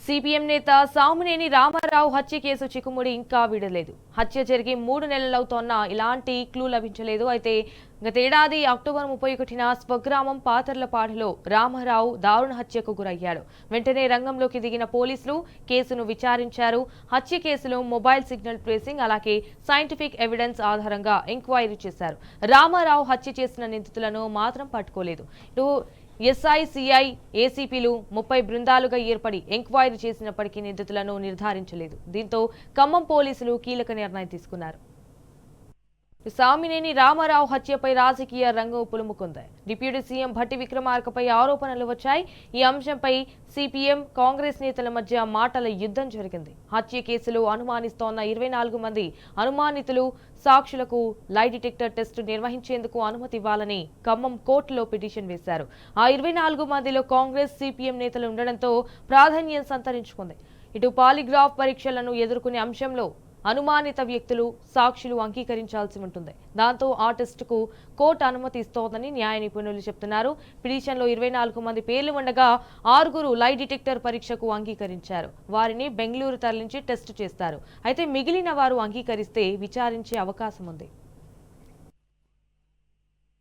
CPM నేత సామినేని రామారావు హత్య case చిక్కుముడి ఇంకా వీడలేదు. హత్య జరిగి 3 నెలలవుతోన్నా ఇలాంటి క్లూ లభించలేదు. అయితే గతేడాది అక్టోబర్ 31న స్వగ్రామం పాతర్లపాడులో రామారావు దారుణ హత్యకు గురయ్యాడు. వెంటనే రంగంలోకి దిగిన పోలీసులు కేసును విచారించారు. హత్య కేసులో మొబైల్ సిగ్నల్ ట్రేసింగ్ అలాగే సైంటిఫిక్ ఎవిడెన్స్ ఆధారంగా ఎంక్వైరీ చేశారు. రామారావు హత్య చేసిన నిందితులను మాత్రం పట్టుకోలేదు. ఎస్ఐ, సిఐ, ఏసీపీలు 30 బృందాలుగా ఏర్పడి ఎంక్వైరీ చేసినప్పటికీ నిందితులను నిర్ధారించలేదు. దీంతో ఖమ్మం పోలీసులు కీలక నిర్ణయం తీసుకున్నారు. సామినేని రామారావు హత్యపై రాజకీయ రంగం పులుముకుంది. డిప్యూటీ సీఎం భట్టి విక్రమార్కపై ఆరోపణలు వచ్చాయి. ఈ అంశంపై సిపిఎం, కాంగ్రెస్ నేతల మధ్య మాటల యుద్ధం జరిగింది. హత్య కేసులో అనుమానిస్తోన్న 24 మంది అనుమానితులు సాక్షులకు లై డిటెక్టర్ టెస్టు నిర్వహించేందుకు అనుమతి ఇవ్వాలని ఖమ్మం కోర్టులో పిటిషన్ వేశారు. ఆ 24 మందిలో కాంగ్రెస్, సిపిఎం నేతలు ఉండడంతో ప్రాధాన్యం సంతరించుకుంది. ఇటు పాలిగ్రాఫ్ పరీక్షలను ఎదుర్కొనే అంశంలో అనుమానిత వ్యక్తులు, సాక్షులు అంగీకరించాల్సి ఉంటుంది. దాంతో ఆ టెస్టుకు కోర్టు అనుమతి ఇస్తోందని న్యాయ నిపుణులు చెప్తున్నారు. పిటిషన్లో 24 మంది పేర్లు ఉండగా 6 లై డిటెక్టర్ పరీక్షకు అంగీకరించారు. వారిని బెంగళూరు తరలించి టెస్టు చేస్తారు. అయితే మిగిలిన వారు అంగీకరిస్తే విచారించే అవకాశం ఉంది.